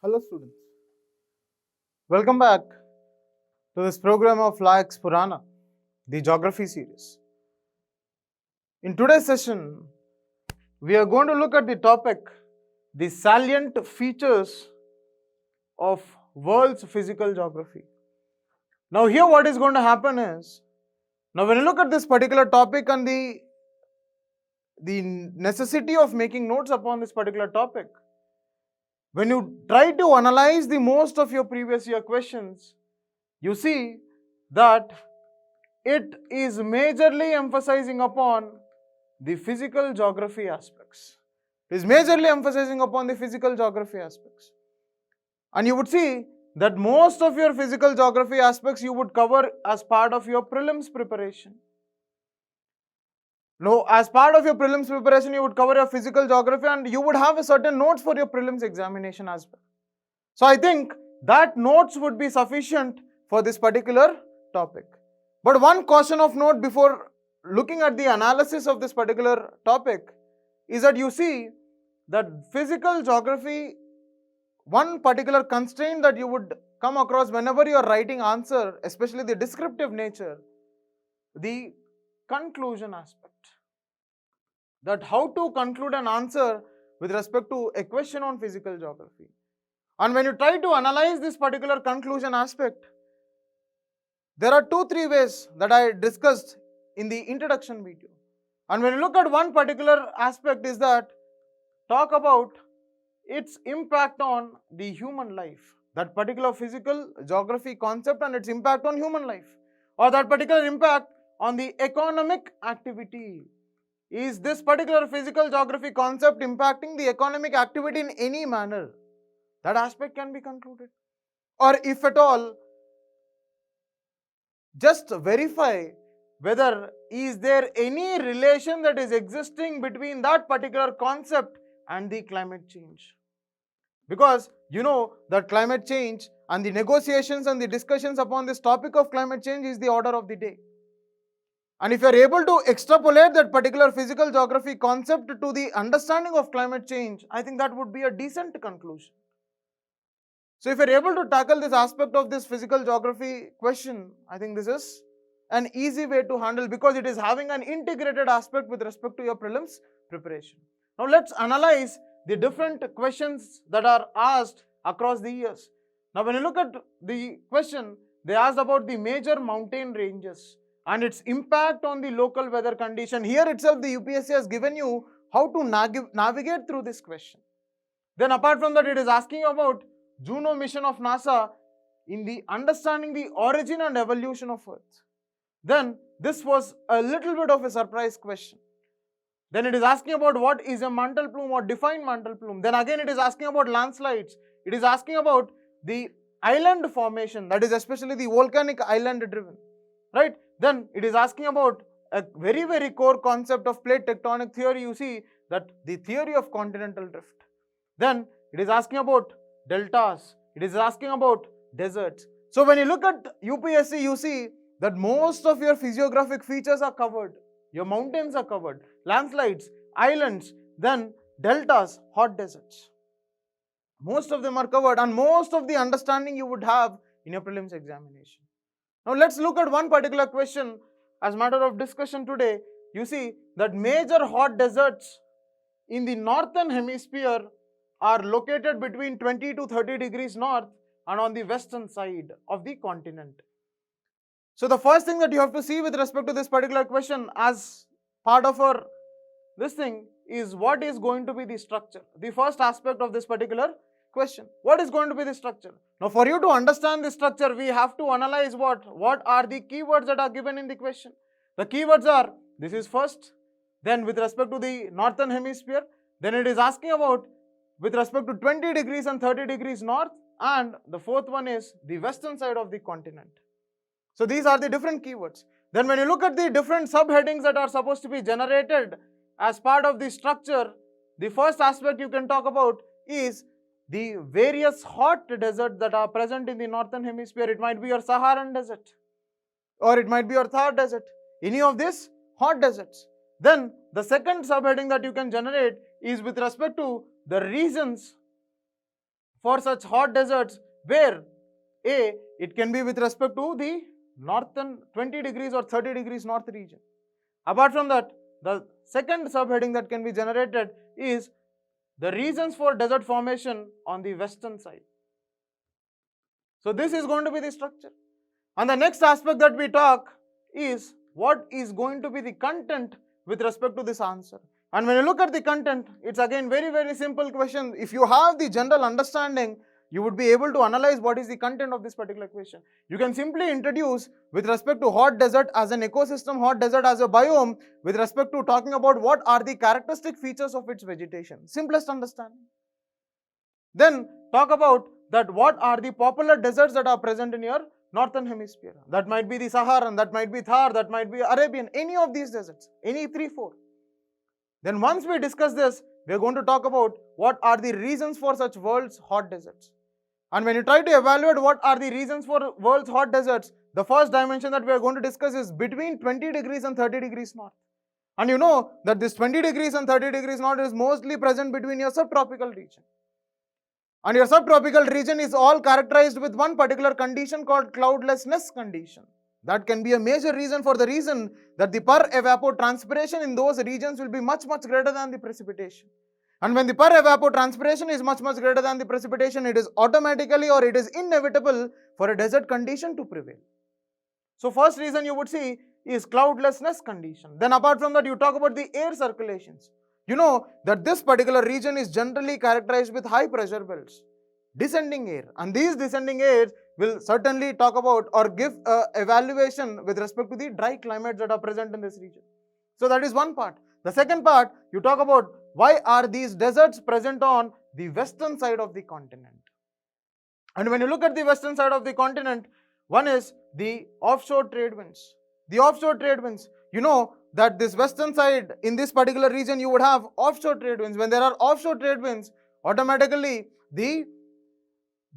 Hello students, welcome back to this program of Lax Purana, the geography series. In today's session, we are going to look at the topic, the salient features of world's physical geography. Now here what is going to happen is, now when you look at this particular topic and the necessity of making notes upon this particular topic, when you try to analyze the most of your previous year questions, you see that it is majorly emphasizing upon the physical geography aspects. It is majorly emphasizing upon the physical geography aspects. And you would see that most of your physical geography aspects you would cover as part of your prelims preparation. Now, as part of your prelims preparation, you would cover your physical geography and you would have a certain notes for your prelims examination as well. So, I think that notes would be sufficient for this particular topic. But one caution of note before looking at the analysis of this particular topic is that you see that physical geography, one particular constraint that you would come across whenever you are writing answer, especially the descriptive nature, the conclusion aspect. That how to conclude an answer with respect to a question on physical geography. And when you try to analyze this particular conclusion aspect, there are 2-3 ways that I discussed in the introduction video. And when you look at one particular aspect is that talk about its impact on the human life. That particular physical geography concept and its impact on human life. Or that particular impact on the economic activity. Is this particular physical geography concept impacting the economic activity in any manner? That aspect can be concluded. Or if at all, just verify whether is there any relation that is existing between that particular concept and the climate change. Because you know that climate change and the negotiations and the discussions upon this topic of climate change is the order of the day. And if you are able to extrapolate that particular physical geography concept to the understanding of climate change, I think that would be a decent conclusion. So if you are able to tackle this aspect of this physical geography question, I think this is an easy way to handle because it is having an integrated aspect with respect to your prelims preparation. Now let's analyze the different questions that are asked across the years. Now when you look at the question, they asked about the major mountain ranges and its impact on the local weather condition. Here itself the UPSC has given you how to navigate through this question. Then apart from that, it is asking about Juno mission of NASA in the understanding the origin and evolution of Earth. Then this was a little bit of a surprise question. Then it is asking about what is a mantle plume or define mantle plume. Then again it is asking about landslides. It is asking about the island formation, that is especially the volcanic island driven, right? Then it is asking about a very core concept of plate tectonic theory. You see that the theory of continental drift. Then it is asking about deltas. It is asking about deserts. So when you look at UPSC, you see that most of your physiographic features are covered. Your mountains are covered, landslides, islands, then deltas, hot deserts. Most of them are covered and most of the understanding you would have in your prelims examination. Now let's look at one particular question as matter of discussion today. You see that major hot deserts in the northern hemisphere are located between 20 to 30 degrees north and on the western side of the continent. So the first thing that you have to see with respect to this particular question as part of our this thing is what is going to be the structure. The first aspect of this particular question. What is going to be the structure? Now for you to understand the structure, we have to analyze what are the keywords that are given in the question. The keywords are, this is first, then with respect to the northern hemisphere, then it is asking about with respect to 20 degrees and 30 degrees north, and the fourth one is the western side of the continent. So these are the different keywords. Then when you look at the different subheadings that are supposed to be generated as part of the structure, the first aspect you can talk about is the various hot deserts that are present in the northern hemisphere. It might be your Saharan desert or it might be your Thar desert. Any of these hot deserts. Then the second subheading that you can generate is with respect to the reasons for such hot deserts where A, it can be with respect to the northern 20 degrees or 30 degrees north region. Apart from that, the second subheading that can be generated is the reasons for desert formation on the western side. So this is going to be the structure. And the next aspect that we talk is what is going to be the content with respect to this answer. And when you look at the content, it's again very simple question. If you have the general understanding, you would be able to analyze what is the content of this particular question. You can simply introduce with respect to hot desert as an ecosystem, hot desert as a biome, with respect to talking about what are the characteristic features of its vegetation. Simplest understanding. Then talk about that what are the popular deserts that are present in your northern hemisphere. That might be the Saharan, that might be Thar, that might be Arabian, any of these deserts, any 3-4. Then once we discuss this, we are going to talk about what are the reasons for such world's hot deserts. And when you try to evaluate what are the reasons for world's hot deserts, the first dimension that we are going to discuss is between 20 degrees and 30 degrees north. And you know that this 20 degrees and 30 degrees north is mostly present between your subtropical region. And your subtropical region is all characterized with one particular condition called cloudlessness condition. That can be a major reason for the reason that the per evapotranspiration in those regions will be much greater than the precipitation. And when the per evapotranspiration is much greater than the precipitation, it is automatically or it is inevitable for a desert condition to prevail. So first reason you would see is cloudlessness condition. Then apart from that, you talk about the air circulations. You know that this particular region is generally characterized with high pressure belts, descending air, and these descending airs will certainly talk about or give evaluation with respect to the dry climates that are present in this region. So that is one part. The second part, you talk about why are these deserts present on the western side of the continent. And when you look at the western side of the continent, one is the offshore trade winds. The offshore trade winds, you know that this western side in this particular region you would have offshore trade winds. When there are offshore trade winds, automatically the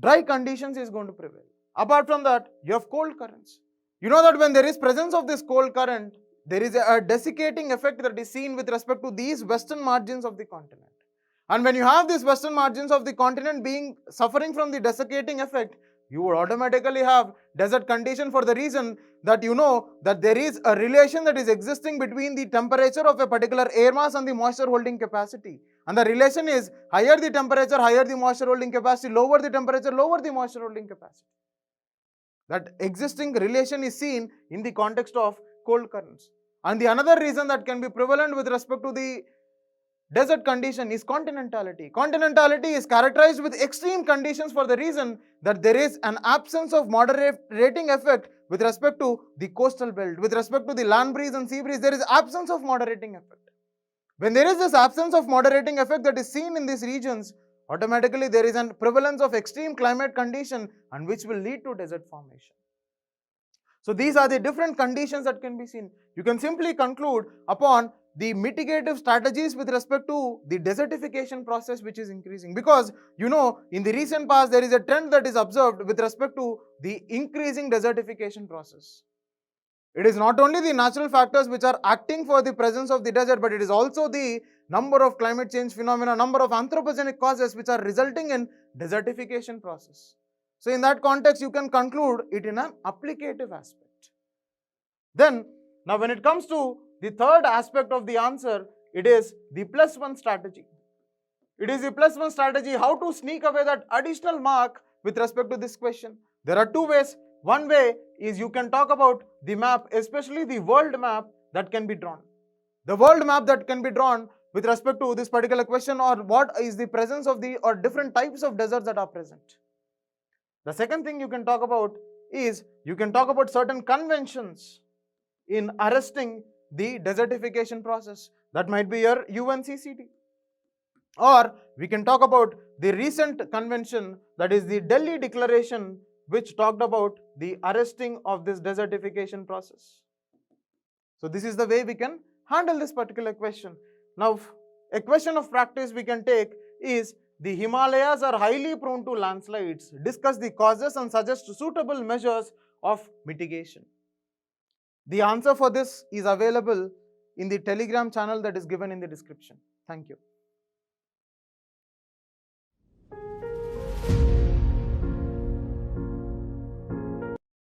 dry conditions is going to prevail. Apart from that, you have cold currents. You know that when there is presence of this cold current, there is a desiccating effect that is seen with respect to these western margins of the continent. And when you have these western margins of the continent being suffering from the desiccating effect, you would automatically have desert condition for the reason that you know that there is a relation that is existing between the temperature of a particular air mass and the moisture holding capacity. And the relation is higher the temperature, higher the moisture holding capacity, lower the temperature, lower the moisture holding capacity. That existing relation is seen in the context of cold currents. And the another reason that can be prevalent with respect to the desert condition is continentality. Continentality is characterized with extreme conditions for the reason that there is an absence of moderating effect with respect to the coastal belt. With respect to the land breeze and sea breeze, there is absence of moderating effect. When there is this absence of moderating effect that is seen in these regions, automatically there is a prevalence of extreme climate condition and which will lead to desert formation. So these are the different conditions that can be seen. You can simply conclude upon the mitigative strategies with respect to the desertification process which is increasing, because you know in the recent past there is a trend that is observed with respect to the increasing desertification process. It is not only the natural factors which are acting for the presence of the desert, but it is also the number of climate change phenomena, number of anthropogenic causes which are resulting in desertification process. So in that context, you can conclude it in an applicative aspect. Then, now when it comes to the third aspect of the answer, it is the +1 strategy. It is the +1 strategy, how to sneak away that additional mark with respect to this question. There are two ways. One way is you can talk about the map, especially the world map that can be drawn. The world map that can be drawn with respect to this particular question, or what is the presence of the or different types of deserts that are present. The second thing you can talk about is you can talk about certain conventions in arresting the desertification process. That might be your UNCCD. Or we can talk about the recent convention, that is the Delhi Declaration, which talked about the arresting of this desertification process. So this is the way we can handle this particular question. Now, a question of practice we can take is, the Himalayas are highly prone to landslides. Discuss the causes and suggest suitable measures of mitigation. The answer for this is available in the Telegram channel that is given in the description. Thank you.